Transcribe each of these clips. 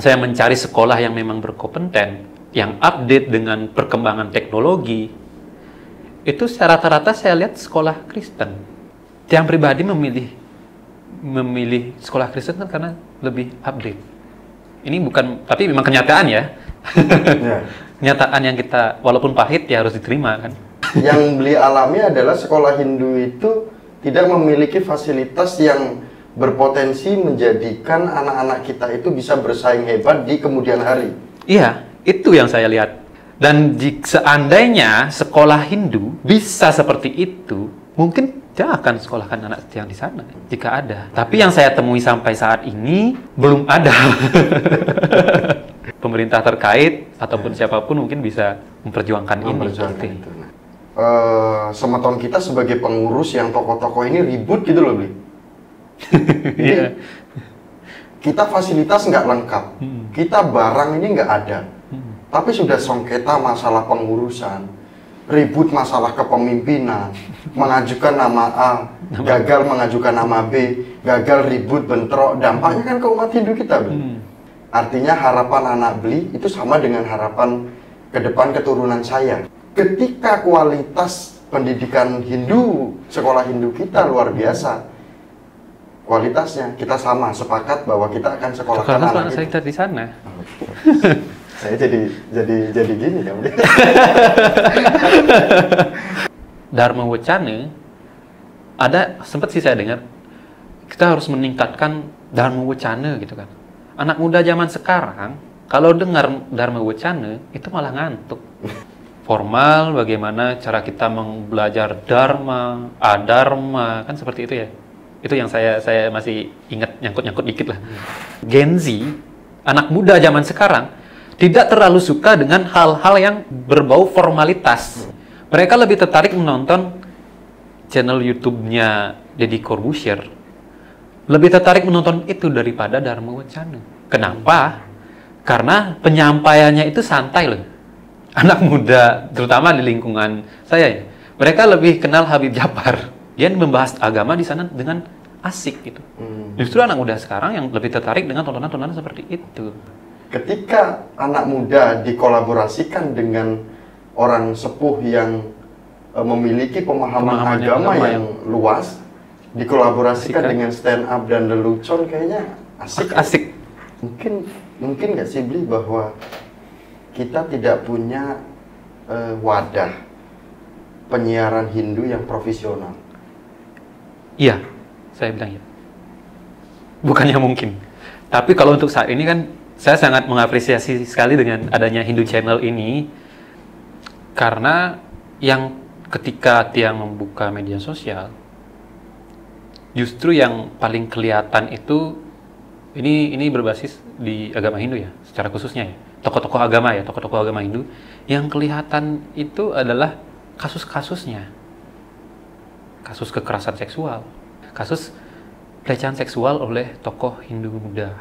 saya mencari sekolah yang memang berkompeten, yang update dengan perkembangan teknologi, itu secara rata-rata saya lihat sekolah Kristen. Yang pribadi memilih sekolah Kristen kan karena lebih update. Ini bukan, tapi memang kenyataan ya. Ya. Kenyataan yang kita, walaupun pahit ya harus diterima kan. Yang beli alami adalah sekolah Hindu itu tidak memiliki fasilitas yang berpotensi menjadikan anak-anak kita itu bisa bersaing hebat di kemudian hari. Iya, itu yang saya lihat. Dan seandainya sekolah Hindu bisa seperti itu, mungkin dia akan sekolahkan anak yang di sana jika ada. Tapi yang saya temui sampai saat ini belum ada. Pemerintah terkait ataupun siapapun mungkin bisa memperjuangkan ini. Itu. Semeton kita sebagai pengurus yang tokoh-tokoh ini ribut gitu loh, Bli. Iya. Kita fasilitas nggak lengkap, kita barang ini nggak ada, tapi sudah sengketa masalah pengurusan, ribut masalah kepemimpinan, mengajukan nama A, gagal mengajukan nama B, gagal ribut bentrok, dampaknya kan ke umat Hindu kita, Bli. Artinya harapan anak Bli itu sama dengan harapan ke depan keturunan saya. Ketika kualitas pendidikan Hindu, sekolah Hindu kita luar biasa, kualitasnya kita sama sepakat bahwa kita akan sekolahkan anak kita di sana. Saya jadi gini ya. Dharma Wacana ada sempat sih saya dengar kita harus meningkatkan Dharma Wacana gitu kan. Anak muda zaman sekarang kalau dengar Dharma Wacana itu malah ngantuk. Formal bagaimana cara kita belajar dharma, adharma kan seperti itu ya. Itu yang saya masih ingat nyangkut-nyangkut dikit lah. Gen Z, anak muda zaman sekarang, tidak terlalu suka dengan hal-hal yang berbau formalitas. Mereka lebih tertarik menonton channel YouTube-nya Deddy Corbuzier. Lebih tertarik menonton itu daripada Dharma Wacana. Kenapa? Karena penyampaiannya itu santai loh. Anak muda, terutama di lingkungan saya ya, mereka lebih kenal Habib Djafar. Dia membahas agama di sana dengan asik gitu. Justru anak muda sekarang yang lebih tertarik dengan tontonan-tontonan seperti itu. Ketika anak muda dikolaborasikan dengan orang sepuh yang memiliki pemahaman agama yang luas, dikolaborasikan dengan stand up dan lelucon, kayaknya asik. Mungkin nggak sih, Bli, bahwa kita tidak punya wadah penyiaran Hindu yang profesional. Iya, saya bilang ya. Bukannya mungkin. Tapi kalau untuk saat ini kan, saya sangat mengapresiasi sekali dengan adanya Hindu Channel ini. Karena yang ketika Tiang membuka media sosial, justru yang paling kelihatan itu, ini berbasis di agama Hindu ya, secara khususnya ya. Tokoh-tokoh agama Hindu, yang kelihatan itu adalah kasus-kasusnya. Kasus kekerasan seksual, kasus pelecehan seksual oleh tokoh Hindu muda.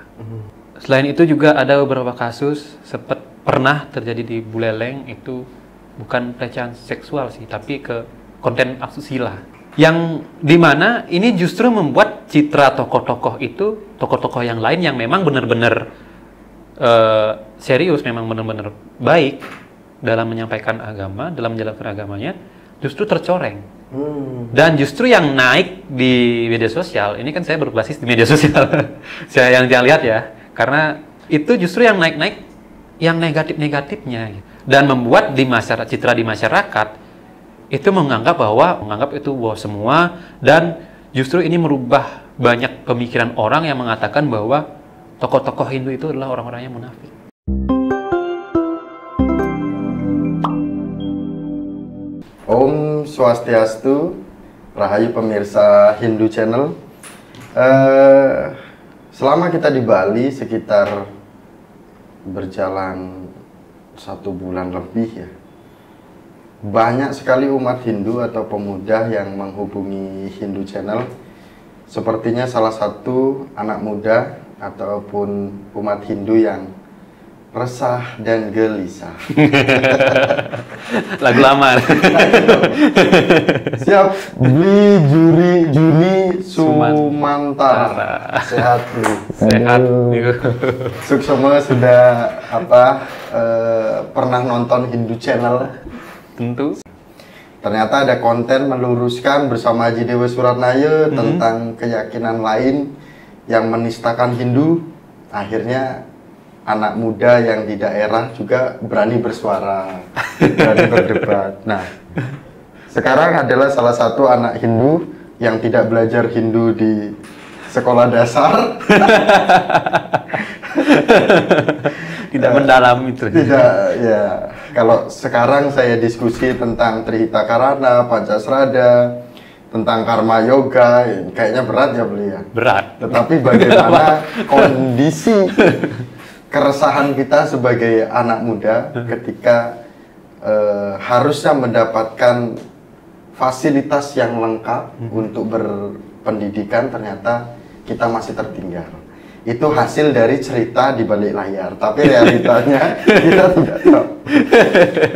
Selain itu juga ada beberapa kasus pernah terjadi di Buleleng, itu bukan pelecehan seksual sih, tapi ke konten asusila. Yang dimana ini justru membuat citra tokoh-tokoh itu, tokoh-tokoh yang lain yang memang benar-benar serius, memang benar-benar baik dalam menyampaikan agama, dalam menjalankan agamanya, justru tercoreng. Dan justru yang naik di media sosial, ini kan saya berbasis di media sosial, saya yang jangan lihat ya, karena itu justru yang naik-naik, yang negatif-negatifnya, dan membuat citra di masyarakat itu menganggap itu semua, dan justru ini merubah banyak pemikiran orang yang mengatakan bahwa tokoh-tokoh Hindu itu adalah orang-orang yang munafik. Om Swastiastu, Rahayu pemirsa Hindu Channel. Selama kita di Bali sekitar berjalan 1 bulan lebih ya, banyak sekali umat Hindu atau pemuda yang menghubungi Hindu Channel. Sepertinya salah satu anak muda ataupun umat Hindu yang resah dan gelisah. Lagu lama. Siap, Juni Sumantara. Sehat, Bli. Sehat. Suksoma sudah pernah nonton Hindu Channel? Tentu. Ternyata ada konten meluruskan bersama Haji Dewa Suratnaya tentang keyakinan lain yang menistakan Hindu. Akhirnya anak muda yang di daerah juga berani bersuara, berani berdebat. Nah, sekarang adalah salah satu anak Hindu yang tidak belajar Hindu di sekolah dasar. Tidak mendalam itu. Tidak, ya. Kalau sekarang saya diskusi tentang Trihita Karana, Pancasrada, tentang karma yoga, kayaknya berat ya beliau. Berat. Tetapi bagaimana kondisi keresahan kita sebagai anak muda ketika harusnya mendapatkan fasilitas yang lengkap untuk berpendidikan, ternyata kita masih tertinggal. Itu hasil dari cerita di balik layar, tapi realitanya kita tidak tahu.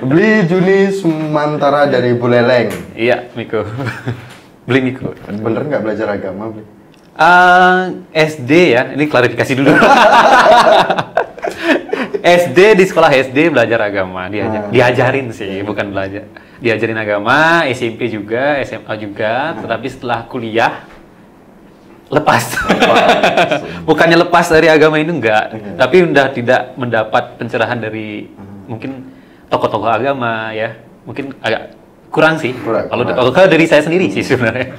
Beli Juni Sumantara dari Buleleng. Iya, Miko. Beli Miko. Bener nggak belajar agama, Beli? SD ya, ini klarifikasi dulu. SD, di sekolah SD belajar agama, diajarin sih, bukan belajar. Diajarin agama, SMP juga, SMA juga, tetapi setelah kuliah lepas. Bukannya lepas dari agama itu enggak, tapi udah tidak mendapat pencerahan dari mungkin tokoh-tokoh agama ya. Mungkin agak kurang sih. Kalau dari saya sendiri sih sebenarnya.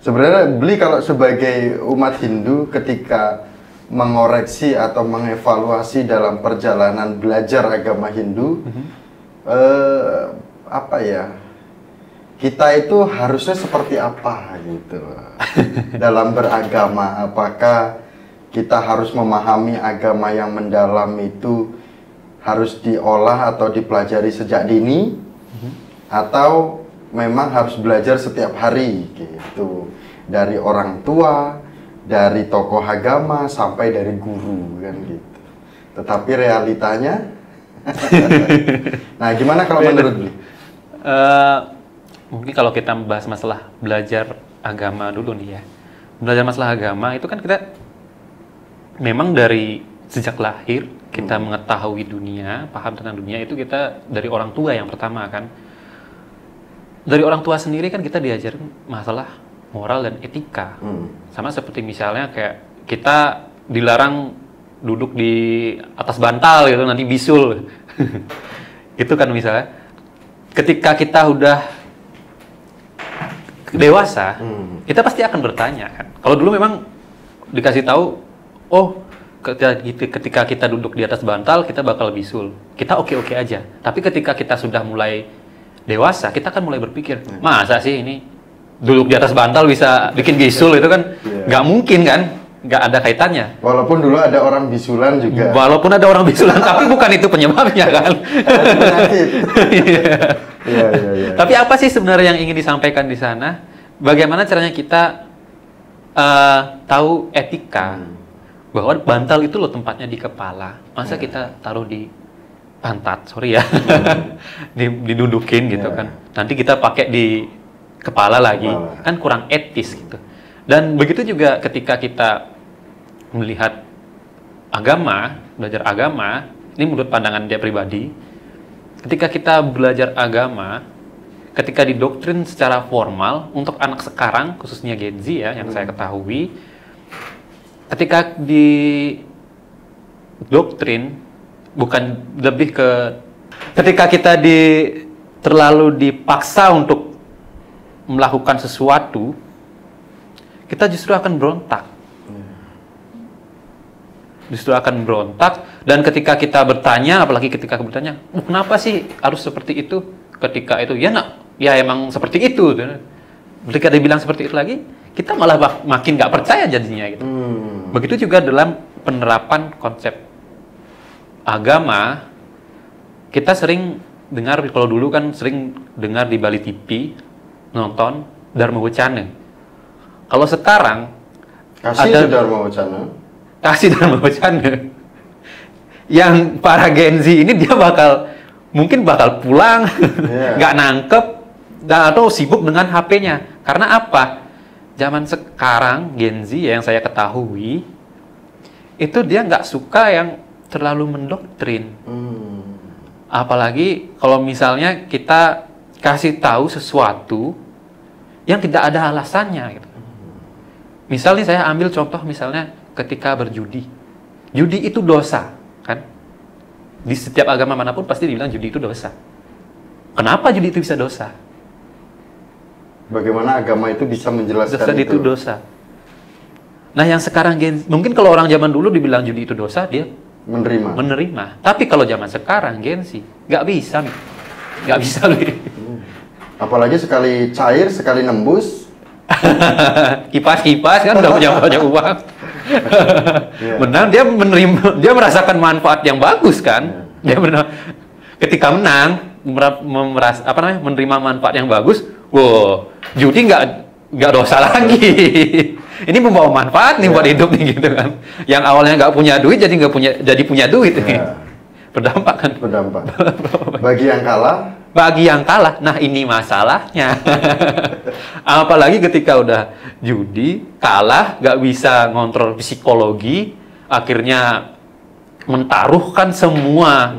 Sebenarnya Beli kalau sebagai umat Hindu ketika mengoreksi atau mengevaluasi dalam perjalanan belajar agama Hindu, apa ya? Kita itu harusnya seperti apa gitu dalam beragama? Apakah kita harus memahami agama yang mendalam itu harus diolah atau dipelajari sejak dini, atau memang harus belajar setiap hari gitu, dari orang tua, dari tokoh agama sampai dari guru kan gitu. Tetapi realitanya, nah gimana kalau menurut lu? Mungkin kalau kita membahas masalah belajar agama dulu nih ya. Belajar masalah agama itu kan kita memang dari sejak lahir kita mengetahui dunia, paham tentang dunia itu kita dari orang tua yang pertama kan. Dari orang tua sendiri kan kita diajarin masalah moral dan etika. Sama seperti misalnya kayak kita dilarang duduk di atas bantal gitu, nanti bisul. Itu kan misalnya. Ketika kita udah dewasa, kita pasti akan bertanya kan. Kalau dulu memang dikasih tahu, oh ketika kita duduk di atas bantal kita bakal bisul. Kita oke-oke aja. Tapi ketika kita sudah mulai dewasa, kita akan mulai berpikir, masa sih ini duduk di atas bantal bisa bikin bisul, itu kan nggak mungkin kan, nggak ada kaitannya. Walaupun dulu ada orang bisulan juga. Walaupun ada orang bisulan, tapi bukan itu penyebabnya kan. Iya. Tapi apa sih sebenarnya yang ingin disampaikan di sana? Bagaimana caranya kita tahu etika bahwa bantal itu loh tempatnya di kepala. Masa kita taruh di pantat, sorry ya, didudukin gitu kan. Nanti kita pakai di kepala lagi, kan kurang etis gitu. Dan begitu juga ketika kita melihat agama, belajar agama, ini menurut pandangan dia pribadi, ketika kita belajar agama, ketika didoktrin secara formal untuk anak sekarang, khususnya Gen Z ya, yang saya ketahui, ketika didoktrin bukan lebih ke ketika kita terlalu dipaksa untuk melakukan sesuatu, kita justru akan berontak. Dan ketika kita bertanya, apalagi ketika bertanya, kenapa sih harus seperti itu? Ketika itu ya emang seperti itu. Ketika dibilang seperti itu lagi, kita malah makin nggak percaya jadinya gitu. Begitu juga dalam penerapan konsep agama, kita sering dengar, kalau dulu kan sering dengar di Bali TV, nonton Dharma Wacana. Kalau sekarang kasih Dharma Wacana. yang para Gen Z ini dia mungkin bakal pulang, nggak nangkep, atau sibuk dengan HP-nya. Karena apa? Zaman sekarang Gen Z yang saya ketahui itu dia nggak suka yang terlalu mendoktrin. Apalagi kalau misalnya kita kasih tahu sesuatu yang tidak ada alasannya. Gitu. Misalnya saya ambil contoh misalnya ketika berjudi. Judi itu dosa, kan? Di setiap agama manapun pasti dibilang judi itu dosa. Kenapa judi itu bisa dosa? Bagaimana agama itu bisa menjelaskan itu dosa. Nah, yang sekarang mungkin kalau orang zaman dulu dibilang judi itu dosa, dia menerima. Tapi kalau zaman sekarang Gen Z nggak bisa. Apalagi sekali cair, sekali nembus. Kipas kan udah punya banyak uang. Menang, dia merasakan manfaat yang bagus kan. Dia ketika menang menerima manfaat yang bagus. Wow, judi nggak dosa lagi. Ini membawa manfaat nih buat hidup nih gitu kan. Yang awalnya nggak punya duit jadi punya duit nih. Berdampak kan? Berdampak. Bagi yang kalah, nah ini masalahnya. Apalagi ketika udah judi, kalah, nggak bisa ngontrol psikologi, akhirnya mentaruhkan semua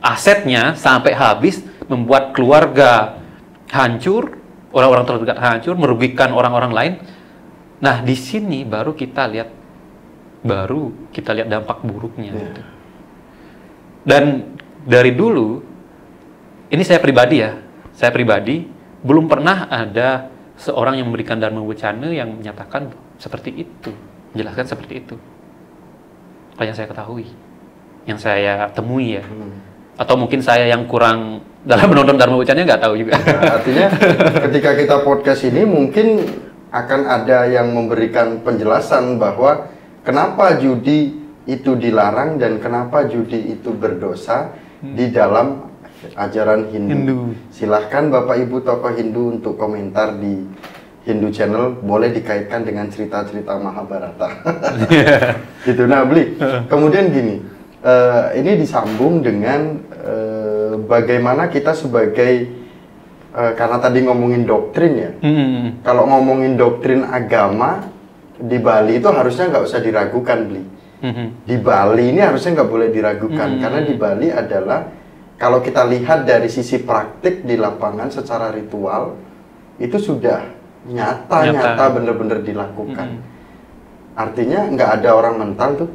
asetnya sampai habis, membuat keluarga hancur, orang-orang terdekat hancur, merugikan orang-orang lain. Nah, di sini baru kita lihat dampak buruknya. Gitu. Dan dari dulu, ini saya pribadi belum pernah ada seorang yang memberikan dharma wacana yang menyatakan seperti itu, menjelaskan seperti itu. Apa yang saya ketahui, yang saya temui ya. Atau mungkin saya yang kurang dalam menonton dharma wacana nggak tahu juga. Nah, artinya ketika kita podcast ini mungkin akan ada yang memberikan penjelasan bahwa kenapa judi itu dilarang dan kenapa judi itu berdosa di dalam ajaran Hindu. Silahkan Bapak Ibu tokoh Hindu untuk komentar di Hindu Channel, boleh dikaitkan dengan cerita-cerita Mahabharata. Gitu. Nah, Bli, kemudian gini, ini disambung dengan bagaimana kita sebagai karena tadi ngomongin doktrin ya. Kalau ngomongin doktrin agama di Bali itu harusnya nggak usah diragukan, Bli. Di Bali ini harusnya nggak boleh diragukan karena di Bali adalah kalau kita lihat dari sisi praktik di lapangan secara ritual itu sudah nyata benar-benar dilakukan. Artinya nggak ada orang mental tuh.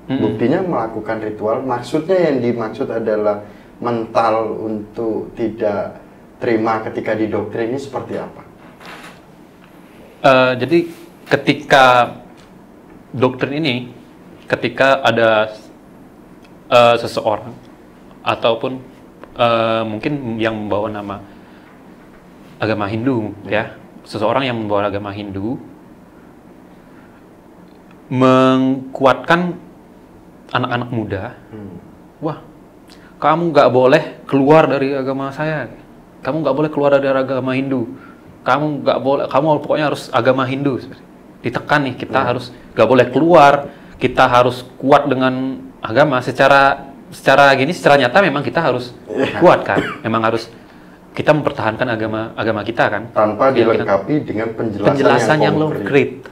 Buktinya melakukan ritual. Maksudnya yang dimaksud adalah mental untuk tidak terima ketika didoktrin ini seperti apa? Jadi ketika doktrin ini, ketika ada seseorang ataupun mungkin yang membawa nama agama Hindu, ya, seseorang yang membawa agama Hindu mengkuatkan anak-anak muda, wah, kamu nggak boleh keluar dari agama saya. Kamu nggak boleh keluar dari agama Hindu. Kamu nggak boleh, kamu pokoknya harus agama Hindu. Ditekan nih, kita harus nggak boleh keluar. Kita harus kuat dengan agama. Secara nyata memang kita harus kuat kan. Memang harus kita mempertahankan agama kita kan. Tanpa dilengkapi dengan penjelasan yang konkret.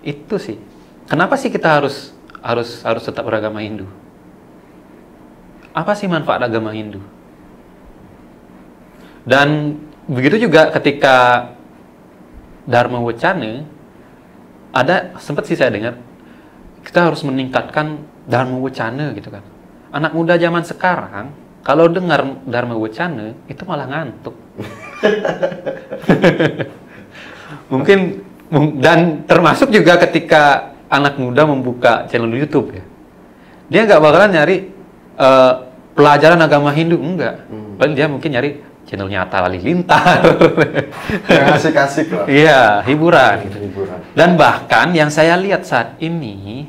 Itu sih. Kenapa sih kita harus tetap beragama Hindu? Apa sih manfaat agama Hindu? Dan begitu juga ketika dharma wacana, sempat sih saya dengar kita harus meningkatkan dharma wacana gitu kan. Anak muda zaman sekarang kalau dengar dharma wacana itu malah ngantuk. Mungkin dan termasuk juga ketika anak muda membuka channel YouTube ya. Dia nggak bakalan nyari pelajaran agama Hindu, enggak. Paling dia mungkin nyari channelnya Atta Halilintar. Yang asik-asik lah. Iya, hiburan. Dan bahkan yang saya lihat saat ini,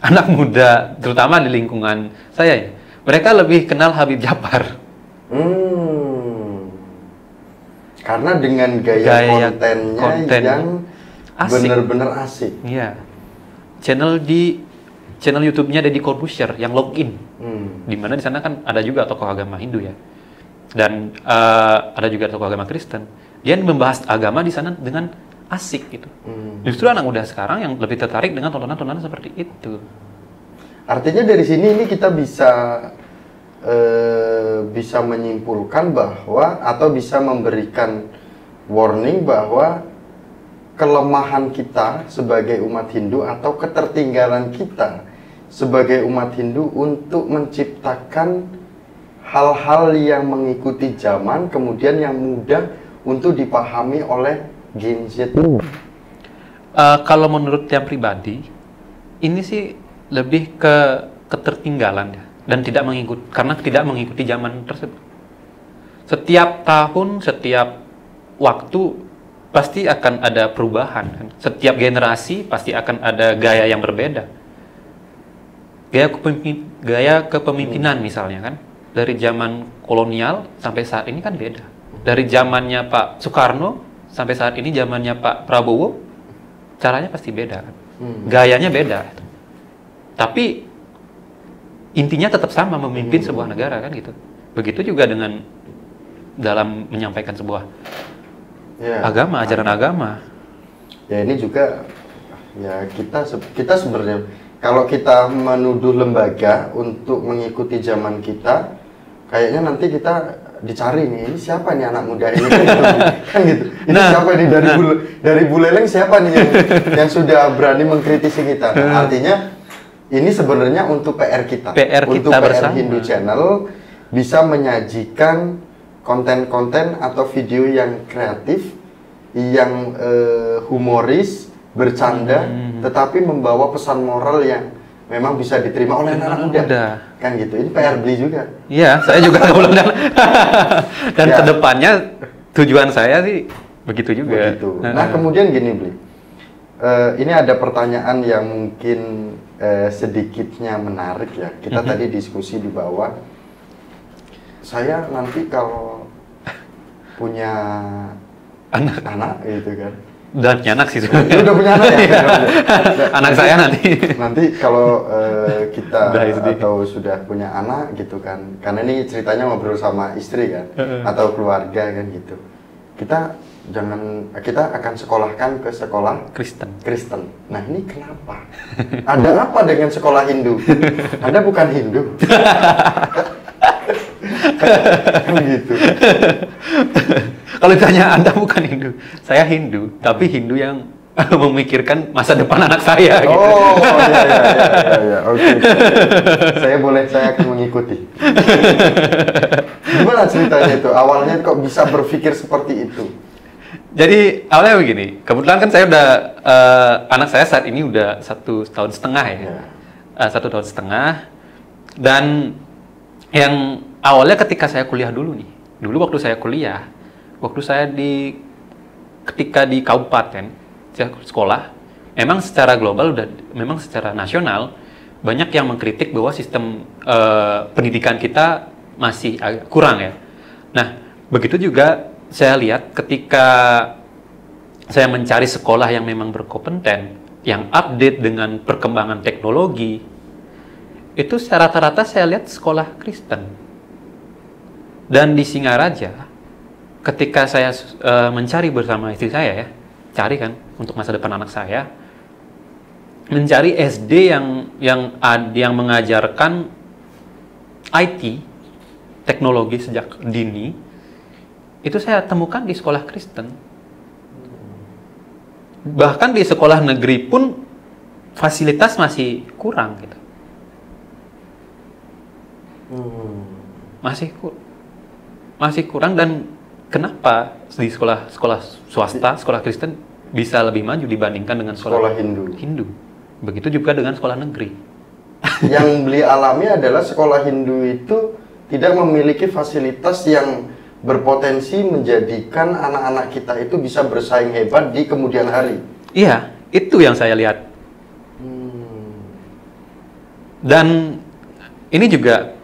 anak muda, terutama di lingkungan saya ya, mereka lebih kenal Habib Djafar. Karena dengan gaya kontennya yang asik. benar-benar asik. Iya. Channel di channel YouTube-nya Deddy Corbuzier yang login. Hmm. Di mana di sana kan ada juga tokoh agama Hindu ya. Dan ada juga tokoh agama Kristen. Dia membahas agama di sana dengan asik gitu. Justru anak muda sekarang yang lebih tertarik dengan tontonan-tontonan seperti itu. Artinya dari sini ini kita bisa menyimpulkan bahwa atau bisa memberikan warning bahwa kelemahan kita sebagai umat Hindu atau ketertinggalan kita sebagai umat Hindu untuk menciptakan hal-hal yang mengikuti zaman kemudian yang mudah untuk dipahami oleh Gen Z. Kalau menurut yang pribadi, ini sih lebih ke ketertinggalan ya, dan karena tidak mengikuti zaman tersebut. Setiap tahun, setiap waktu pasti akan ada perubahan kan? Setiap generasi pasti akan ada gaya yang berbeda. Gaya kepemimpinan misalnya kan, dari zaman kolonial sampai saat ini kan beda. Dari zamannya Pak Soekarno sampai saat ini zamannya Pak Prabowo, caranya pasti beda kan. Gayanya beda. Tapi intinya tetap sama, memimpin sebuah negara kan gitu. Begitu juga dengan dalam menyampaikan sebuah agama, ajaran agama. Ya ini juga ya kita sebenarnya kalau kita menuduh lembaga untuk mengikuti zaman kita, kayaknya nanti kita dicari nih, ini siapa nih anak muda ini kan gitu. Ini siapa nih dari Buleleng siapa nih yang sudah berani mengkritisi kita. Nah, artinya ini sebenarnya untuk PR kita. Untuk PR bersama. Hindu Channel bisa menyajikan konten-konten atau video yang kreatif, yang humoris, bercanda, tetapi membawa pesan moral yang memang bisa diterima oleh anak muda. Kan gitu. Ini PR beli juga. Iya, saya juga belum. Dan kedepannya tujuan saya sih begitu juga. Begitu. Nah, kemudian gini, Bli. Ini ada pertanyaan yang mungkin sedikitnya menarik ya. Kita tadi diskusi di bawah. Saya nanti kalau punya anak gitu kan. Udah punya anak sih. Udah punya anak ya? Anak saya nanti. Nanti kalau kita atau sudah punya anak gitu kan. Karena ini ceritanya ngobrol sama istri kan. Atau keluarga kan gitu. Kita akan sekolahkan ke sekolah Kristen. Nah ini kenapa? Ada apa dengan sekolah Hindu? Anda bukan Hindu. Kan gitu. Kalau ditanya Anda bukan Hindu, saya Hindu, tapi Hindu yang memikirkan masa depan anak saya. Gitu. Oh iya, oke. Saya akan mengikuti. Gimana ceritanya itu? Awalnya kok bisa berpikir seperti itu? Jadi awalnya begini, kebetulan kan saya udah anak saya saat ini udah 1,5 tahun ya. 1 tahun setengah. Dan yang awalnya ketika saya kuliah dulu nih, waktu saya kuliah, ketika di kabupaten sekolah, memang secara global memang secara nasional banyak yang mengkritik bahwa sistem pendidikan kita masih agak kurang ya. Nah, begitu juga saya lihat ketika saya mencari sekolah yang memang berkompeten, yang update dengan perkembangan teknologi, itu rata-rata saya lihat sekolah Kristen. Dan di Singaraja, ketika saya mencari bersama istri saya ya, cari kan untuk masa depan anak saya, mencari SD yang mengajarkan IT, teknologi sejak dini, itu saya temukan di sekolah Kristen. Bahkan di sekolah negeri pun fasilitas masih kurang gitu. Masih kurang. Dan kenapa di sekolah swasta, sekolah Kristen bisa lebih maju dibandingkan dengan sekolah Hindu. Begitu juga dengan sekolah negeri. Yang Bli alami adalah sekolah Hindu itu tidak memiliki fasilitas yang berpotensi menjadikan anak-anak kita itu bisa bersaing hebat di kemudian hari. Iya, itu yang saya lihat. Dan ini juga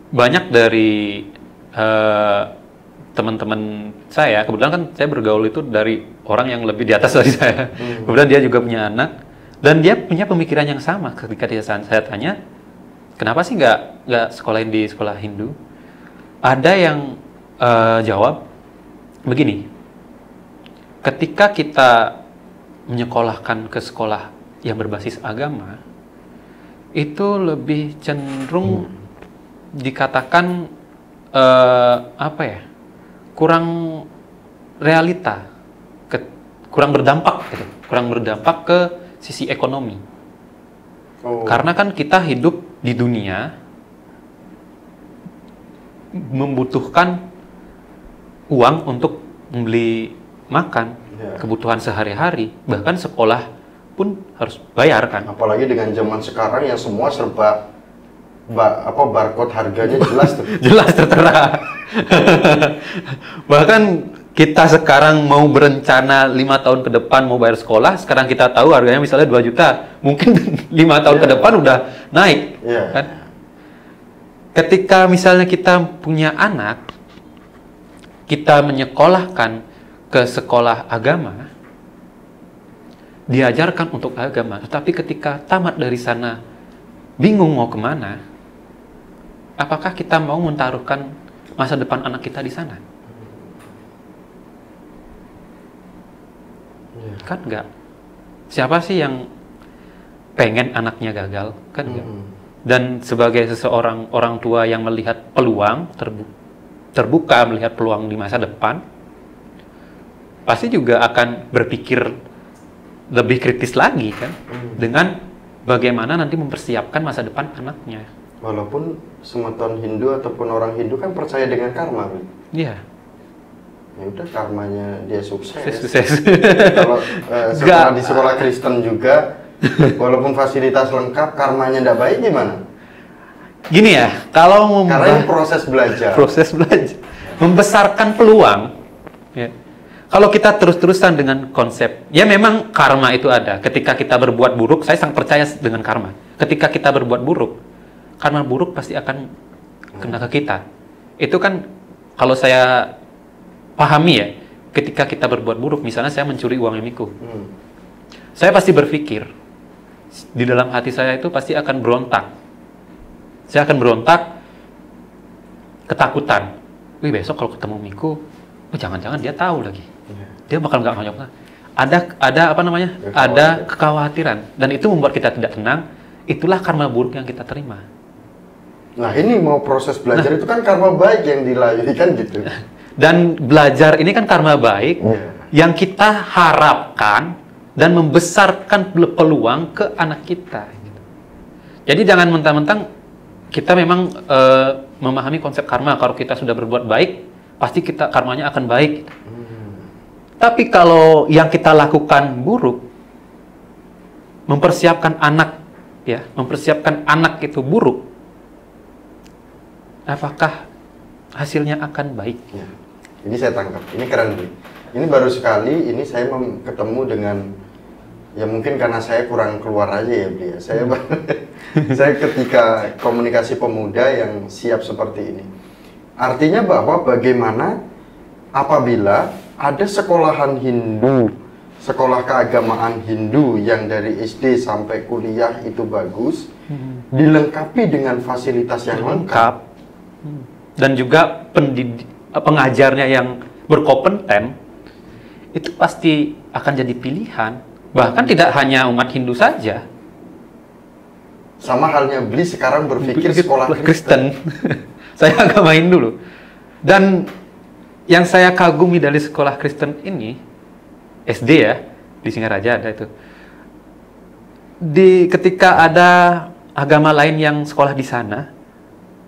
banyak dari teman-teman saya, kebetulan kan saya bergaul itu dari orang yang lebih di atas dari saya. Kemudian dia juga punya anak, Dan dia punya pemikiran yang sama ketika saya tanya, kenapa sih nggak sekolahin di sekolah Hindu? Ada yang jawab begini, ketika kita menyekolahkan ke sekolah yang berbasis agama, itu lebih cenderung dikatakan kurang realita, kurang berdampak gitu, kurang berdampak ke sisi ekonomi. Karena kan kita hidup di dunia membutuhkan uang untuk membeli makan, kebutuhan sehari-hari, bahkan sekolah pun harus bayar kan. Apalagi dengan zaman sekarang yang semua serba barcode harganya jelas tuh. Jelas tertera. Bahkan kita sekarang mau berencana 5 tahun ke depan mau bayar sekolah, sekarang kita tahu harganya misalnya 2 juta, mungkin 5 tahun ke depan udah naik. Kan? Ketika misalnya kita punya anak, kita menyekolahkan ke sekolah agama, diajarkan untuk agama, tetapi ketika tamat dari sana bingung mau kemana, apakah kita mau mentaruhkan masa depan anak kita di sana? Kan enggak. Siapa sih yang pengen anaknya gagal? Kan enggak. Dan sebagai seseorang orang tua yang melihat peluang, terbuka melihat peluang di masa depan, pasti juga akan berpikir lebih kritis lagi kan, dengan bagaimana nanti mempersiapkan masa depan anaknya. Walaupun semeton Hindu ataupun orang Hindu kan percaya dengan karma, Iya. Ya udah, karmanya dia sukses. Kalau di sekolah Kristen juga, walaupun fasilitas lengkap, karmanya tidak baik gimana? Gini ya, kalau karena ini proses belajar. Membesarkan peluang. Ya. Kalau kita terus-terusan dengan konsep, ya memang karma itu ada. Ketika kita berbuat buruk, saya sangat percaya dengan karma. Ketika kita berbuat buruk, karma buruk pasti akan kena ke kita. Itu kan kalau saya pahami ya, ketika kita berbuat buruk, misalnya saya mencuri uang Miku, saya pasti berpikir, di dalam hati saya itu pasti akan berontak. Saya akan berontak, ketakutan. Wih, besok kalau ketemu Miku, jangan-jangan dia tahu lagi. Dia bakal nggak ngajak. Ada kekhawatiran, dan itu membuat kita tidak tenang. Itulah karma buruk yang kita terima. Nah, ini mau proses belajar itu kan karma baik yang dilalui kan gitu. Dan belajar ini kan karma baik yang kita harapkan dan membesarkan peluang ke anak kita. Jadi jangan mentang-mentang kita memang memahami konsep karma. Kalau kita sudah berbuat baik, pasti karmanya akan baik. Tapi kalau yang kita lakukan buruk, mempersiapkan anak itu buruk, apakah hasilnya akan baik? Ya. Ini saya tangkap, ini keren nih. Ini baru sekali, ini saya ketemu dengan, ya mungkin karena saya kurang keluar aja ya Bli. Saya ketika komunikasi pemuda yang siap seperti ini. Artinya bahwa bagaimana apabila ada sekolahan Hindu, sekolah keagamaan Hindu yang dari SD sampai kuliah itu bagus, dilengkapi dengan fasilitas yang lengkap. Dan juga pengajarnya yang berkompeten, itu pasti akan jadi pilihan. Bahkan tidak hanya umat Hindu saja. Sama halnya Bli sekarang berpikir sekolah Kristen. Saya agama Hindu loh. Dan yang saya kagumi dari sekolah Kristen ini, SD ya, di Singaraja ada itu. Ketika ada agama lain yang sekolah di sana,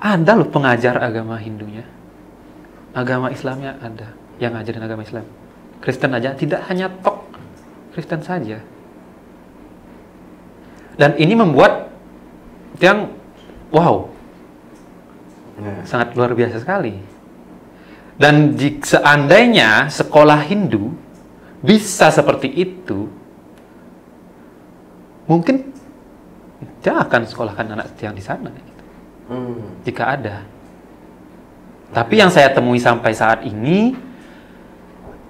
ada loh pengajar agama Hindunya. Agama Islamnya ada yang ngajarin agama Islam. Kristen aja, tidak hanya tok Kristen saja. Dan ini membuat yang wow, sangat luar biasa sekali. Dan seandainya sekolah Hindu bisa seperti itu, mungkin dia akan sekolahkan anak yang di sana. Jika ada. Tapi yang saya temui sampai saat ini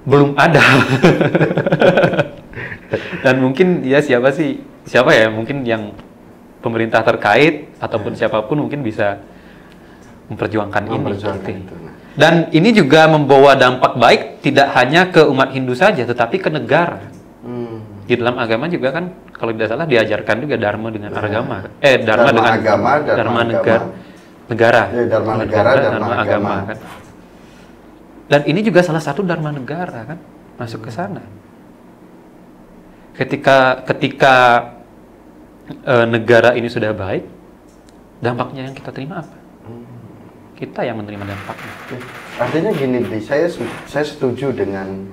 belum ada. Dan mungkin ya siapa sih siapa ya, mungkin yang pemerintah terkait ataupun siapapun mungkin bisa memperjuangkan ini. Itu. Dan ini juga membawa dampak baik tidak hanya ke umat Hindu saja, tetapi ke negara. Di dalam agama juga kan, kalau tidak salah diajarkan juga dharma dengan agama. Dharma dengan agama, dharma negara. Ya, dharma negara, dharma agama. Kan. Dan ini juga salah satu dharma negara kan, masuk ke sana. Ketika negara ini sudah baik, dampaknya yang kita terima apa? Kita yang menerima dampaknya. Artinya gini, Bli, saya setuju dengan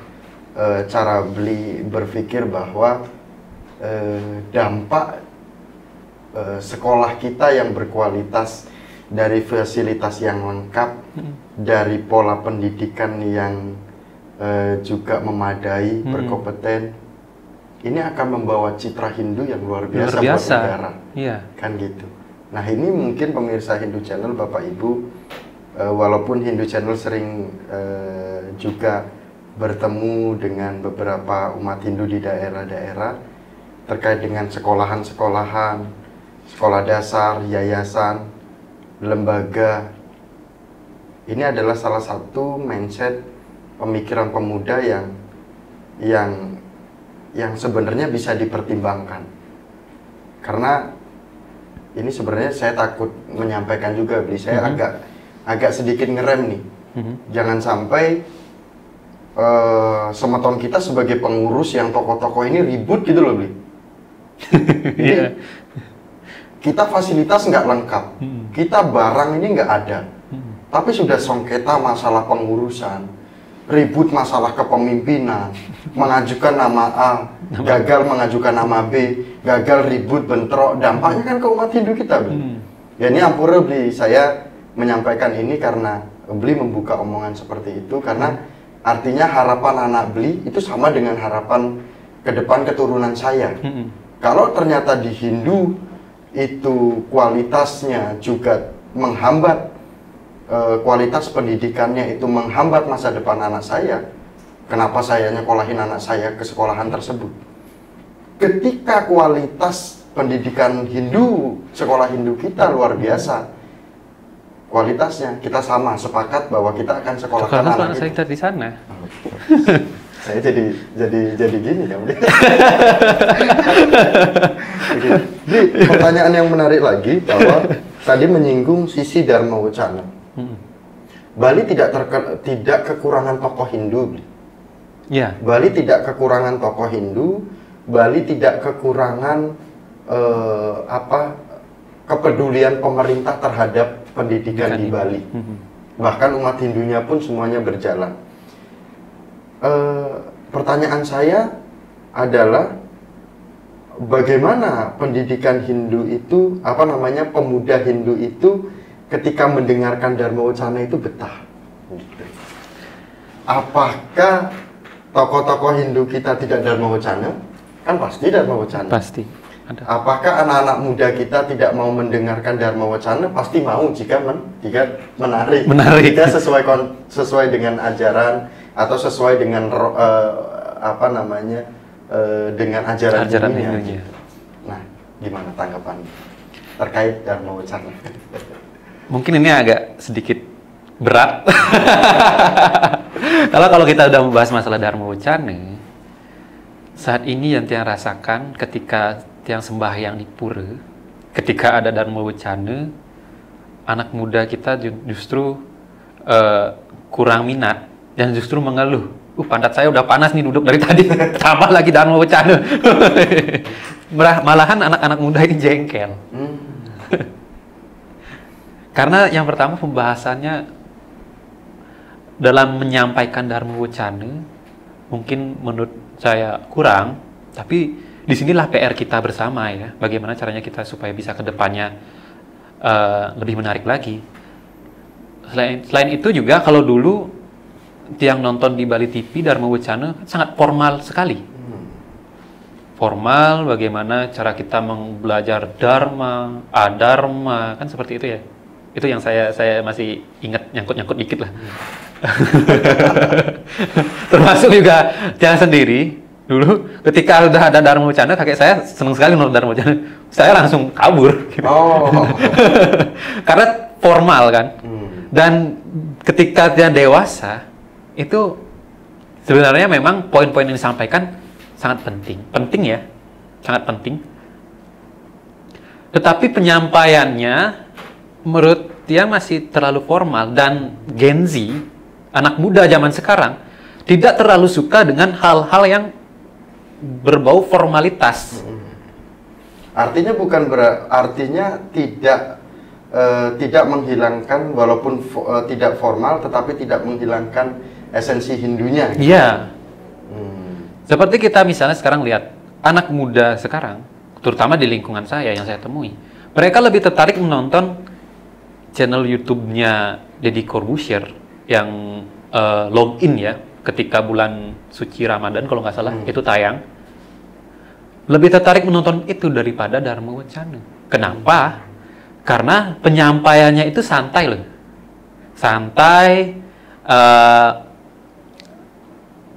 cara Bli berpikir bahwa dampak sekolah kita yang berkualitas, dari fasilitas yang lengkap, dari pola pendidikan yang juga memadai, berkompeten, ini akan membawa citra Hindu yang luar biasa buat negara. Iya. Kan gitu. Nah, ini mungkin pemirsa Hindu Channel, Bapak Ibu, walaupun Hindu Channel sering juga bertemu dengan beberapa umat Hindu di daerah-daerah terkait dengan sekolahan-sekolahan, sekolah dasar, yayasan, lembaga. Ini adalah salah satu mindset pemikiran pemuda yang sebenarnya bisa dipertimbangkan. Karena ini sebenarnya saya takut menyampaikan juga, Bli, saya agak sedikit ngerem nih. Jangan sampai semeton kita sebagai pengurus yang tokoh-tokoh ini ribut gitu loh, Bli. Jadi, kita fasilitas nggak lengkap, kita barang ini nggak ada, tapi sudah sengketa masalah pengurusan, ribut masalah kepemimpinan, mengajukan nama A, gagal mengajukan nama B, gagal ribut bentrok, dampaknya kan ke umat Hindu kita, Bli. Ya ini ampura, Bli, saya menyampaikan ini karena Bli membuka omongan seperti itu, karena artinya harapan anak Bli itu sama dengan harapan ke depan keturunan saya. Kalau ternyata di Hindu itu kualitasnya juga menghambat, kualitas pendidikannya itu menghambat masa depan anak saya, kenapa saya nyekolahin anak saya ke sekolahan tersebut? Ketika kualitas pendidikan Hindu, sekolah Hindu kita luar biasa, kualitasnya kita sama sepakat bahwa kita akan sekolahkan anak kita di sana. Saya jadi gini ya, Bli. Pertanyaan yang menarik lagi bahwa tadi menyinggung sisi Dharma Wacana. Bali tidak kekurangan tokoh Hindu, Bli. Ya. Bali tidak kekurangan tokoh Hindu, Bali tidak kekurangan kepedulian pemerintah terhadap pendidikan di Bali. Bahkan umat Hindunya pun semuanya berjalan. Pertanyaan saya adalah bagaimana pendidikan Hindu itu, pemuda Hindu itu ketika mendengarkan Dharma Wacana itu betah? Apakah tokoh-tokoh Hindu kita tidak Dharma Wacana? Kan pasti Dharma Wacana. Pasti. Ada. Apakah anak-anak muda kita tidak mau mendengarkan Dharma Wacana? Pasti mau jika menarik. Jika sesuai dengan ajaran atau sesuai dengan dengan ajaran Hindunya. Nah, gimana tanggapannya terkait Dharma Wacana? Mungkin ini agak sedikit berat. Kalau kita udah membahas masalah Dharma Wacana, saat ini yang tiang rasakan ketika tiang sembahyang di pura, ketika ada Dharma Wacana, anak muda kita justru kurang minat dan justru mengeluh. Pantat saya udah panas nih duduk dari tadi, tambah lagi Dharma Wacana. Malahan anak-anak muda ini jengkel. Karena yang pertama pembahasannya dalam menyampaikan Dharma Wacana mungkin menurut saya kurang, tapi disinilah PR kita bersama ya. Bagaimana caranya kita supaya bisa ke depannya lebih menarik lagi. Selain itu juga kalau dulu tiang nonton di Bali TV Dharma Wacana sangat formal sekali. Formal, bagaimana cara kita belajar Dharma, Adharma, kan seperti itu ya. Itu yang saya masih ingat, nyangkut-nyangkut dikit lah. Termasuk juga tiang sendiri Dulu ketika udah ada Dharma Wacana, kakek saya senang sekali menurut Dharma Wacana. Saya langsung kabur. Gitu. Oh. Karena formal kan. Dan ketika dia dewasa, itu sebenarnya memang poin-poin yang disampaikan sangat penting. Penting ya, sangat penting. Tetapi penyampaiannya menurut dia masih terlalu formal, dan Gen Z, anak muda zaman sekarang, tidak terlalu suka dengan hal-hal yang berbau formalitas. Artinya artinya tidak menghilangkan, walaupun tidak formal, tetapi tidak menghilangkan esensi Hindunya. Gitu. Iya. Seperti kita misalnya sekarang lihat anak muda sekarang, terutama di lingkungan saya yang saya temui, mereka lebih tertarik menonton channel YouTube-nya Deddy Corbuzier yang login ya ketika bulan suci Ramadan kalau nggak salah itu tayang. Lebih tertarik menonton itu daripada Dharma Wacana. Kenapa? Karena penyampaiannya itu santai loh. Santai,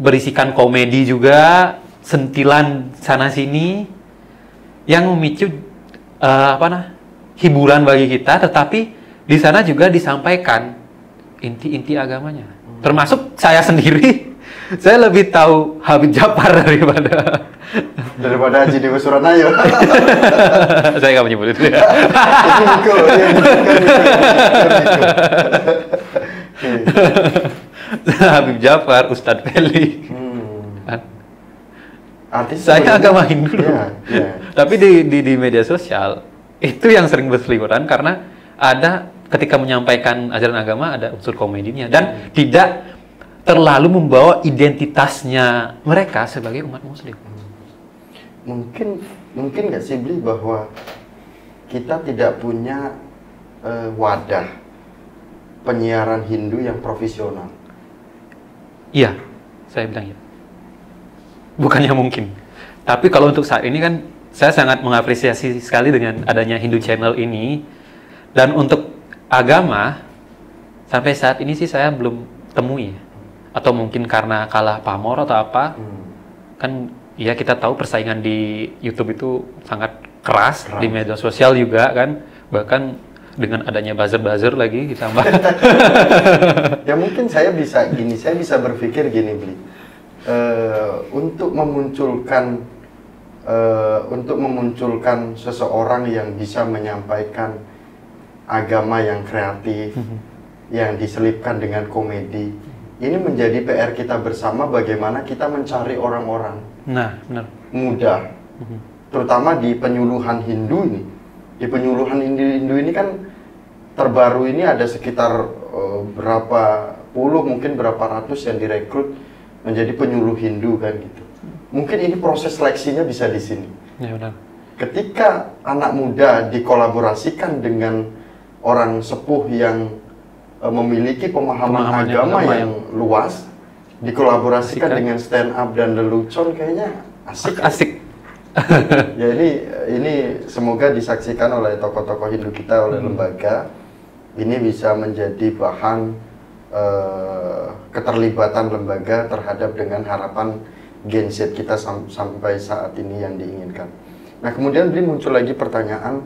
berisikan komedi juga, sentilan sana-sini, yang memicu hiburan bagi kita, tetapi di sana juga disampaikan inti-inti agamanya. Termasuk saya sendiri, saya lebih tahu Habib Djafar daripada Haji Dewa Suranayo. Saya nggak menyebut itu ya. Habib Djafar, Ustadz Feli. Saya agama Hindu. Tapi di media sosial itu yang sering berseliweran karena ada ketika menyampaikan ajaran agama ada unsur komedinya dan tidak terlalu membawa identitasnya mereka sebagai umat Muslim. Mungkin nggak sih Bli bahwa kita tidak punya wadah penyiaran Hindu yang profesional? Iya, saya bilang ya. Bukannya mungkin. Tapi kalau untuk saat ini kan saya sangat mengapresiasi sekali dengan adanya Hindu Channel ini. Dan untuk agama sampai saat ini sih saya belum temui. Atau mungkin karena kalah pamor atau apa. Kan ya kita tahu persaingan di YouTube itu sangat keras. Di media sosial juga kan, bahkan dengan adanya buzzer lagi ditambah. Ya mungkin saya bisa berpikir gini Bli, untuk memunculkan seseorang yang bisa menyampaikan agama yang kreatif, yang diselipkan dengan komedi. Ini menjadi PR kita bersama, bagaimana kita mencari orang-orang muda, terutama di penyuluhan Hindu ini. Di penyuluhan Hindu ini kan terbaru ini ada sekitar berapa puluh, mungkin berapa ratus yang direkrut menjadi penyuluh Hindu kan gitu. Mungkin ini proses seleksinya bisa di sini. Ya, benar. Ketika anak muda dikolaborasikan dengan orang sepuh yang memiliki pemahaman agama yang luas, dikolaborasikan dengan stand up dan lelucon, kayaknya asik. Ya ini semoga disaksikan oleh tokoh-tokoh Hindu kita, oleh lembaga. Ini bisa menjadi bahan keterlibatan lembaga terhadap dengan harapan Gen Z kita sampai saat ini yang diinginkan. Nah kemudian muncul lagi pertanyaan,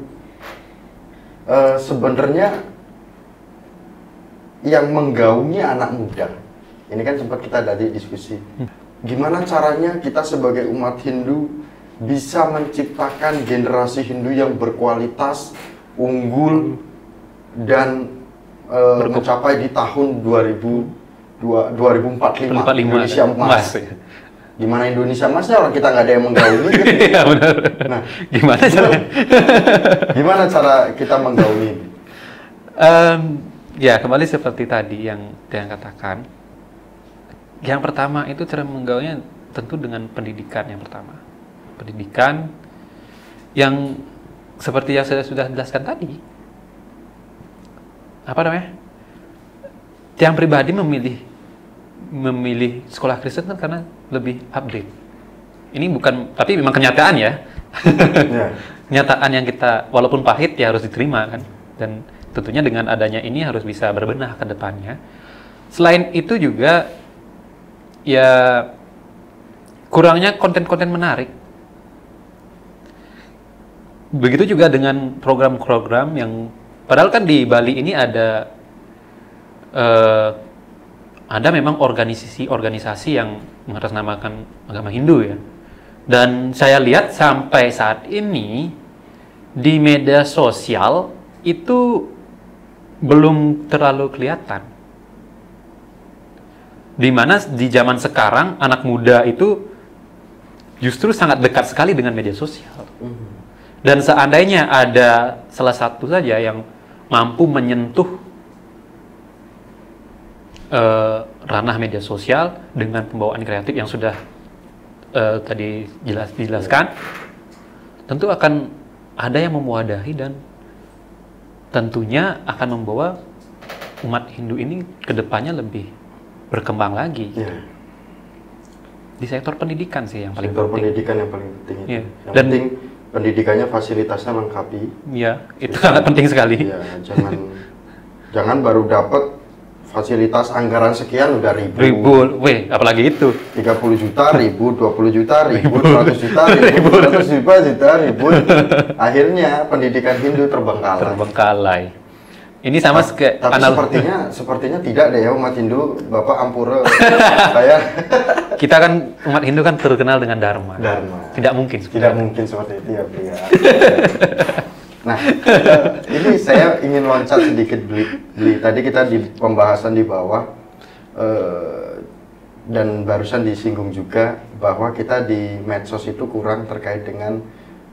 sebenarnya yang menggaungi anak muda, ini kan sempat kita tadi diskusi, gimana caranya kita sebagai umat Hindu bisa menciptakan generasi Hindu yang berkualitas, unggul, dan mencapai di tahun 2045 Indonesia emas. Gimana Indonesia emasnya, orang kita nggak ada yang menggaungi gitu. Iya benar. Nah, gimana cara kita menggaungi? Ya kembali seperti tadi yang katakan. Yang pertama itu cara menggaulnya tentu dengan pendidikan yang pertama. Pendidikan yang seperti yang saya sudah jelaskan tadi. Yang pribadi memilih sekolah Kristen kan karena lebih update. Ini bukan, tapi memang kenyataan ya. Kenyataan yang kita, walaupun pahit ya harus diterima kan. Dan tentunya dengan adanya ini harus bisa berbenah ke depannya. Selain itu juga ya kurangnya konten-konten menarik. Begitu juga dengan program-program yang padahal kan di Bali ini ada memang organisasi yang mengatasnamakan agama Hindu ya. Dan saya lihat sampai saat ini di media sosial itu belum terlalu kelihatan. Di mana di zaman sekarang anak muda itu justru sangat dekat sekali dengan media sosial. Dan seandainya ada salah satu saja yang mampu menyentuh ranah media sosial dengan pembawaan kreatif yang sudah tadi dijelaskan, tentu akan ada yang mewadahi dan tentunya akan membawa umat Hindu ini ke depannya lebih berkembang lagi. Yeah. Di sektor pendidikan sih yang paling sektor penting. Pendidikan yang paling penting. Yeah. Yang penting pendidikannya fasilitasnya lengkapi. Iya, itu sangat penting sekali. Ya, jangan baru dapat fasilitas anggaran sekian udah ribu. Apalagi itu. 30 juta, ribu, 20 juta, ribu, 100 juta, ribu, 100 juta, ribu. Akhirnya pendidikan Hindu terbengkalai. Ini sama tapi sepertinya tidak deh ya umat Hindu, Bapak Ampura. Kita kan umat Hindu kan terkenal dengan Dharma. Tidak mungkin seperti itu ya, pria. Nah, ini saya ingin loncat sedikit beli. Tadi kita di pembahasan di bawah dan barusan disinggung juga bahwa kita di medsos itu kurang terkait dengan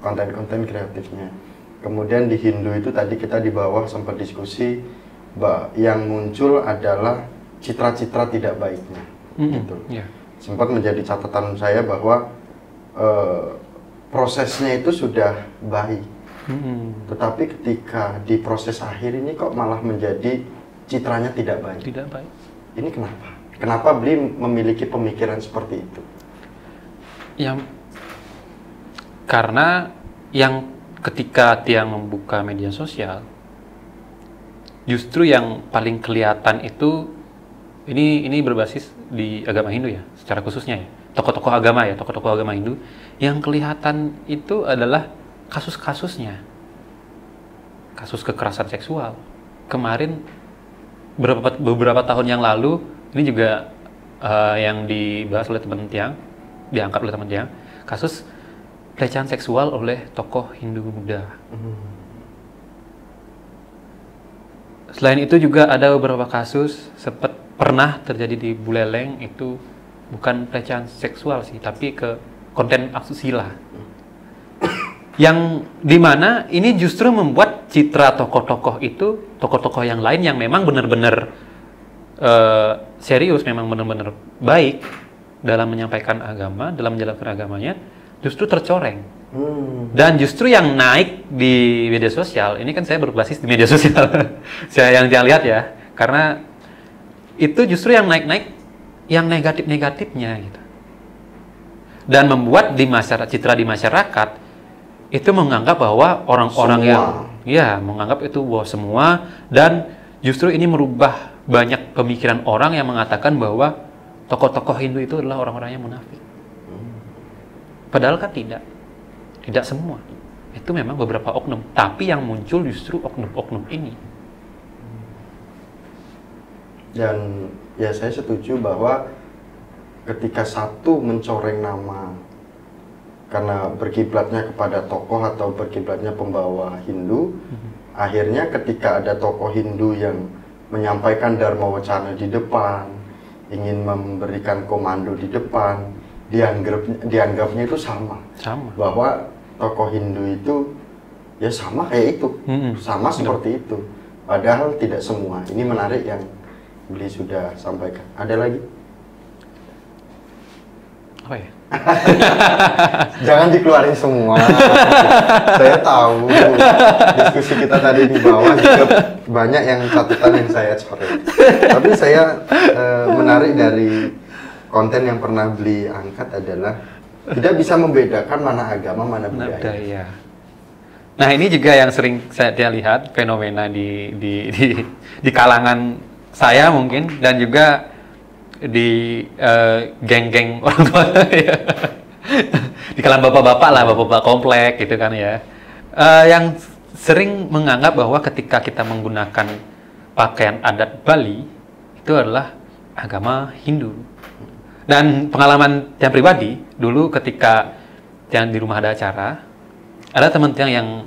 konten-konten kreatifnya. Kemudian di Hindu itu tadi kita di bawah sempat diskusi yang muncul adalah citra-citra tidak baiknya. Gitu. Yeah. Sempat menjadi catatan saya bahwa prosesnya itu sudah baik. Tetapi ketika di proses akhir ini kok malah menjadi citranya tidak baik. Tidak baik. Ini kenapa? Kenapa beliau memiliki pemikiran seperti itu? Karena yang ketika Tiang membuka media sosial, justru yang paling kelihatan itu ini berbasis di agama Hindu ya, secara khususnya ya, tokoh-tokoh agama Hindu, yang kelihatan itu adalah kasus-kasusnya, kasus kekerasan seksual. Kemarin beberapa tahun yang lalu, ini juga yang dibahas oleh teman Tiang, diangkat oleh teman Tiang, kasus pelecehan seksual oleh tokoh Hindu muda. Selain itu juga ada beberapa kasus pernah terjadi di Buleleng, itu bukan pelecehan seksual sih, tapi ke konten asusila. Yang dimana ini justru membuat citra tokoh-tokoh itu, tokoh-tokoh yang lain yang memang benar-benar serius, memang benar-benar baik dalam menyampaikan agama, dalam menjalankan agamanya, justru tercoreng. Dan justru yang naik di media sosial, ini kan saya berbasis di media sosial, saya yang lihat ya, karena itu justru yang naik-naik, yang negatif-negatifnya gitu. Dan membuat di masyarakat, citra di masyarakat itu menganggap bahwa orang-orang yang menganggap itu bahwa semua, dan justru ini merubah banyak pemikiran orang yang mengatakan bahwa tokoh-tokoh Hindu itu adalah orang-orang yang munafik. Padahal kan tidak semua. Itu memang beberapa oknum, tapi yang muncul justru oknum-oknum ini. Dan ya saya setuju bahwa ketika satu mencoreng nama karena berkiblatnya kepada tokoh atau berkiblatnya pembawa Hindu, akhirnya ketika ada tokoh Hindu yang menyampaikan dharma wacana di depan, ingin memberikan komando di depan, dianggapnya itu sama. Bahwa tokoh Hindu itu ya sama kayak itu, sama seperti itu. Padahal tidak semua. Ini menarik yang beliau sudah sampaikan. Ada lagi? Apa ya? Jangan dikeluarin semua. Saya tahu diskusi kita tadi di bawah juga banyak yang catatan yang saya coret. Tapi saya menarik dari konten yang pernah beli angkat adalah tidak bisa membedakan mana agama, mana budaya. Nah, ini juga yang sering saya lihat fenomena di kalangan saya mungkin, dan juga di geng-geng orang tua ya. Di kalangan bapak-bapak lah, bapak-bapak komplek gitu kan ya. Yang sering menganggap bahwa ketika kita menggunakan pakaian adat Bali itu adalah agama Hindu. Dan pengalaman yang pribadi, dulu ketika yang di rumah ada acara, ada teman yang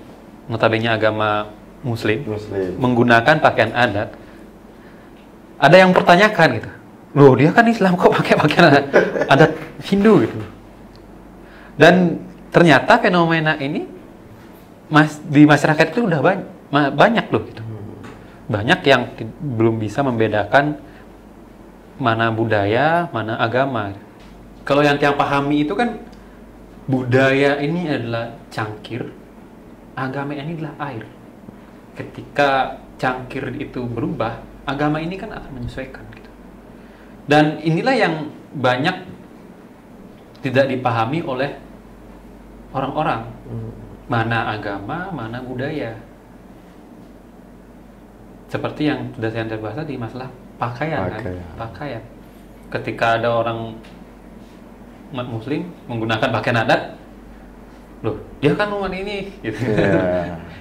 notabene agama Muslim. Menggunakan pakaian adat. Ada yang pertanyakan gitu, loh dia kan Islam kok pakai pakaian adat Hindu gitu. Dan ternyata fenomena ini di masyarakat itu udah banyak loh gitu. Banyak yang belum bisa membedakan mana budaya, mana agama. Kalau yang tiang pahami itu kan budaya ini adalah cangkir, agama ini adalah air. Ketika cangkir itu berubah, agama ini kan akan menyesuaikan gitu. Dan inilah yang banyak tidak dipahami oleh orang-orang. Mana agama, mana budaya. Seperti yang sudah saya bahas di masalah pakaian. Kan? Pakaian. Ketika ada orang umat Muslim menggunakan pakaian adat, loh dia kan umat ini gitu.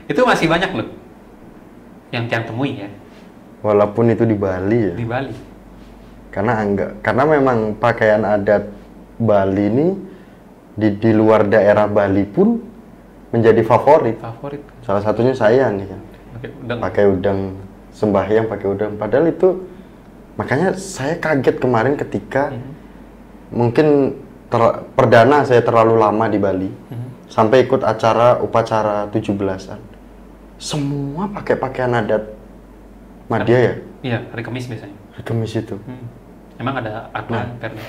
Itu masih banyak loh yang tiang temui ya. Walaupun itu di Bali ya. Di Bali. Karena memang pakaian adat Bali ini di luar daerah Bali pun menjadi favorit. Salah satunya saya nih kan. Pakai udang sembahyang, pakai udang. Padahal itu makanya saya kaget kemarin ketika mungkin perdana saya terlalu lama di Bali. Sampai ikut upacara 17-an. Semua pakai pakaian adat Madya ya? Iya, hari Kamis biasanya. Hari Kamis itu. Emang ada aturan perda?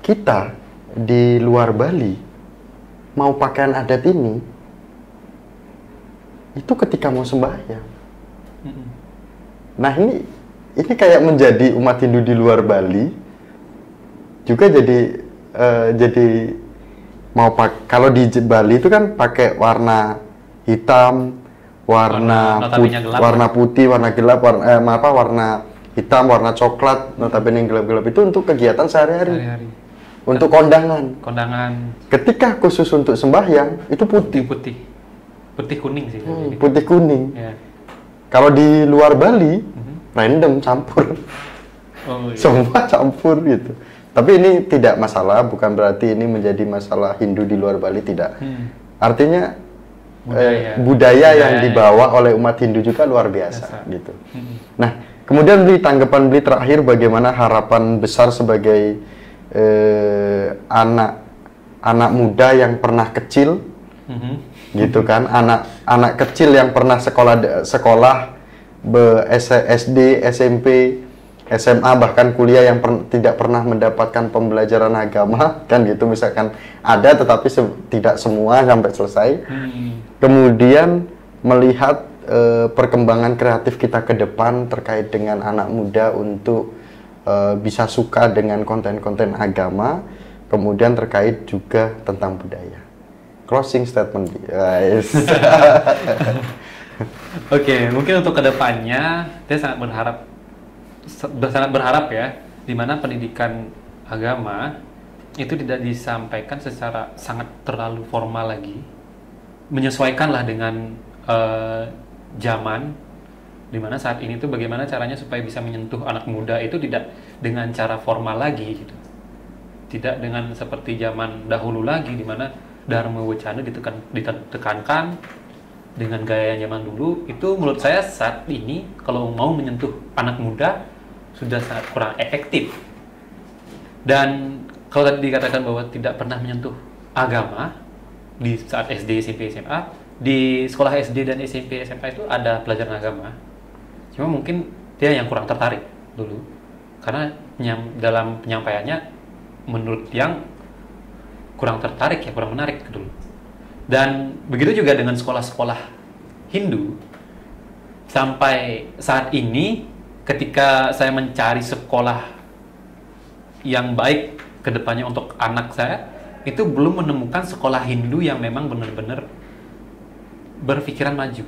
Kita di luar Bali mau pakaian adat ini itu ketika mau sembahyang. Nah ini kayak menjadi umat Hindu di luar Bali juga jadi mau kalau di Bali itu kan pakai warna hitam, warna putih, warna gelap, warna hitam, warna coklat, notabene yang gelap-gelap itu untuk kegiatan sehari-hari. Untuk kondangan. Ketika khusus untuk sembahyang itu putih kuning sih. Putih kuning. Ya. Kalau di luar Bali random campur. Semua campur gitu. Tapi ini tidak masalah, bukan berarti ini menjadi masalah Hindu di luar Bali, tidak. Artinya budaya yang dibawa oleh umat Hindu juga luar biasa gitu. Nah, kemudian tanggapan terakhir bagaimana harapan besar sebagai anak muda yang pernah kecil, gitu kan, anak kecil yang pernah sekolah SD, SMP, SMA, bahkan kuliah yang tidak pernah mendapatkan pembelajaran agama, kan gitu, misalkan ada tetapi tidak semua sampai selesai. Kemudian melihat perkembangan kreatif kita ke depan terkait dengan anak muda untuk bisa suka dengan konten-konten agama, kemudian terkait juga tentang budaya. Closing statement, guys. Oke, mungkin untuk kedepannya saya sangat berharap ya, di mana pendidikan agama itu tidak disampaikan secara sangat terlalu formal lagi, menyesuaikanlah dengan zaman, di mana saat ini tuh bagaimana caranya supaya bisa menyentuh anak muda itu tidak dengan cara formal lagi gitu, tidak dengan seperti zaman dahulu lagi di mana Dharma Wacana ditekankan dengan gaya zaman dulu. Itu menurut saya saat ini kalau mau menyentuh anak muda sudah sangat kurang efektif. Dan kalau tadi dikatakan bahwa tidak pernah menyentuh agama di saat SD, SMP, SMA, di sekolah SD dan SMP, SMA itu ada pelajaran agama. Cuma mungkin dia yang kurang tertarik dulu. Karena dalam penyampaiannya menurut yang kurang tertarik ya, kurang menarik dulu. Dan begitu juga dengan sekolah-sekolah Hindu. Sampai saat ini ketika saya mencari sekolah yang baik ke depannya untuk anak saya, itu belum menemukan sekolah Hindu yang memang benar-benar berpikiran maju,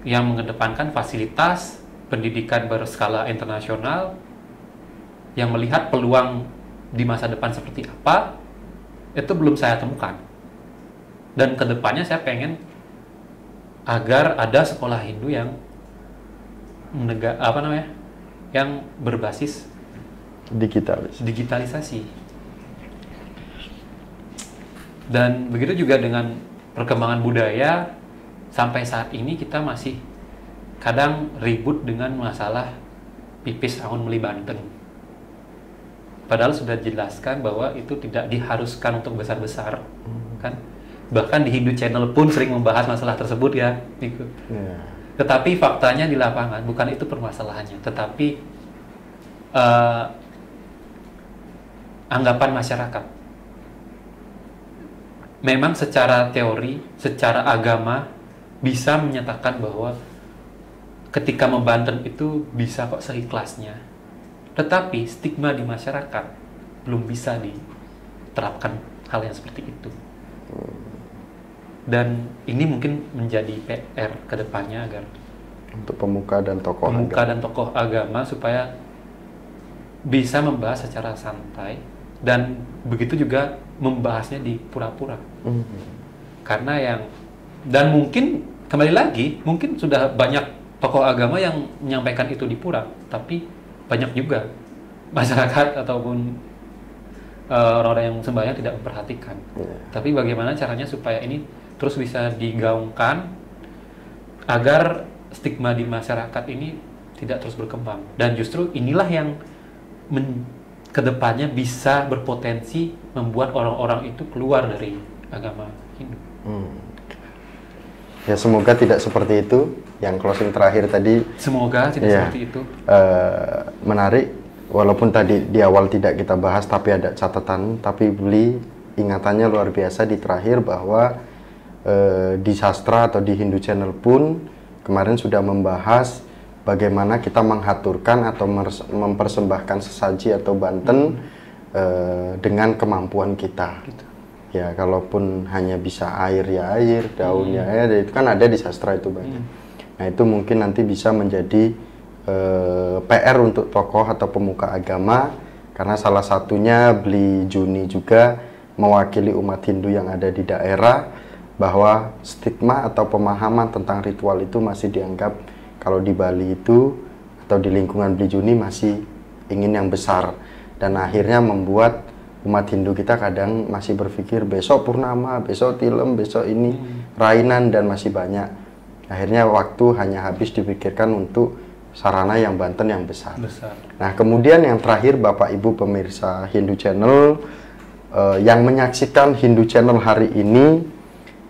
yang mengedepankan fasilitas pendidikan berskala internasional, yang melihat peluang di masa depan seperti apa, itu belum saya temukan. Dan kedepannya saya pengen agar ada sekolah Hindu yang yang berbasis digitalisasi. Dan begitu juga dengan perkembangan budaya, sampai saat ini kita masih kadang ribut dengan masalah pipis Ahun Meli Banten. Padahal sudah dijelaskan bahwa itu tidak diharuskan untuk besar-besar, kan? Bahkan di Hindu Channel pun sering membahas masalah tersebut ya. Gitu. Tetapi faktanya di lapangan bukan itu permasalahannya, tetapi anggapan masyarakat. Memang secara teori, secara agama bisa menyatakan bahwa ketika membanten itu bisa kok seikhlasnya. Tetapi stigma di masyarakat belum bisa diterapkan hal yang seperti itu. Dan ini mungkin menjadi PR ke depannya agar untuk pemuka dan tokoh agama supaya bisa membahas secara santai, dan begitu juga membahasnya di pura-pura. Karena dan mungkin kembali lagi, mungkin sudah banyak tokoh agama yang menyampaikan itu di pura, tapi banyak juga masyarakat ataupun orang-orang yang sembahyang tidak memperhatikan. Tapi bagaimana caranya supaya ini terus bisa digaungkan agar stigma di masyarakat ini tidak terus berkembang, dan justru inilah yang kedepannya bisa berpotensi membuat orang-orang itu keluar dari agama Hindu. Ya semoga tidak seperti itu. Yang closing terakhir tadi, semoga tidak seperti itu. Menarik, walaupun tadi di awal tidak kita bahas, tapi ada catatan, tapi beli ingatannya luar biasa di terakhir bahwa di sastra atau di Hindu Channel pun kemarin sudah membahas bagaimana kita menghaturkan atau mempersembahkan sesaji atau banten dengan kemampuan kita. Ya, kalaupun hanya bisa air ya air, daunnya air, itu kan ada di sastra itu banyak. Nah, itu mungkin nanti bisa menjadi PR untuk tokoh atau pemuka agama, karena salah satunya Bli Juni juga mewakili umat Hindu yang ada di daerah, bahwa stigma atau pemahaman tentang ritual itu masih dianggap kalau di Bali itu atau di lingkungan Bli Juni masih ingin yang besar, dan akhirnya membuat umat Hindu kita kadang masih berpikir besok purnama, besok tilem, besok ini rainan, dan masih banyak. Akhirnya waktu hanya habis dipikirkan untuk sarana yang banten yang besar. Nah, kemudian yang terakhir, Bapak Ibu pemirsa Hindu Channel yang menyaksikan Hindu Channel hari ini,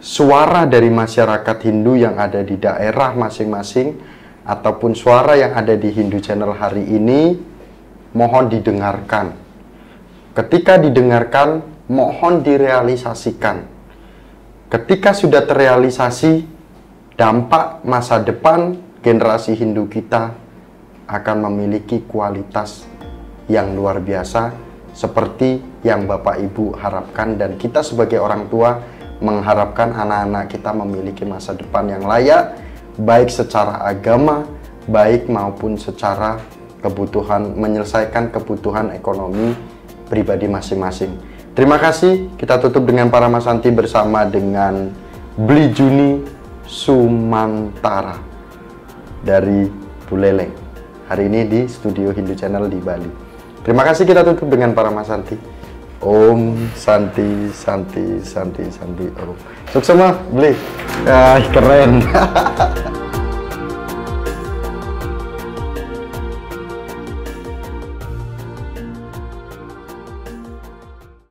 suara dari masyarakat Hindu yang ada di daerah masing-masing ataupun suara yang ada di Hindu Channel hari ini mohon didengarkan. Ketika didengarkan, mohon direalisasikan. Ketika sudah terrealisasi, dampak masa depan generasi Hindu kita akan memiliki kualitas yang luar biasa seperti yang Bapak Ibu harapkan, dan kita sebagai orang tua mengharapkan anak-anak kita memiliki masa depan yang layak, baik secara agama, baik maupun secara kebutuhan, menyelesaikan kebutuhan ekonomi pribadi masing-masing. Terima kasih. Kita tutup dengan Paramasanti bersama dengan Bli Juni Sumantara dari Buleleng hari ini di studio Hindu Channel di Bali. Terima kasih. Kita tutup dengan Paramasanti. Om Santi Santi Santi Santi Om. Sukses semua, Bli. Keren.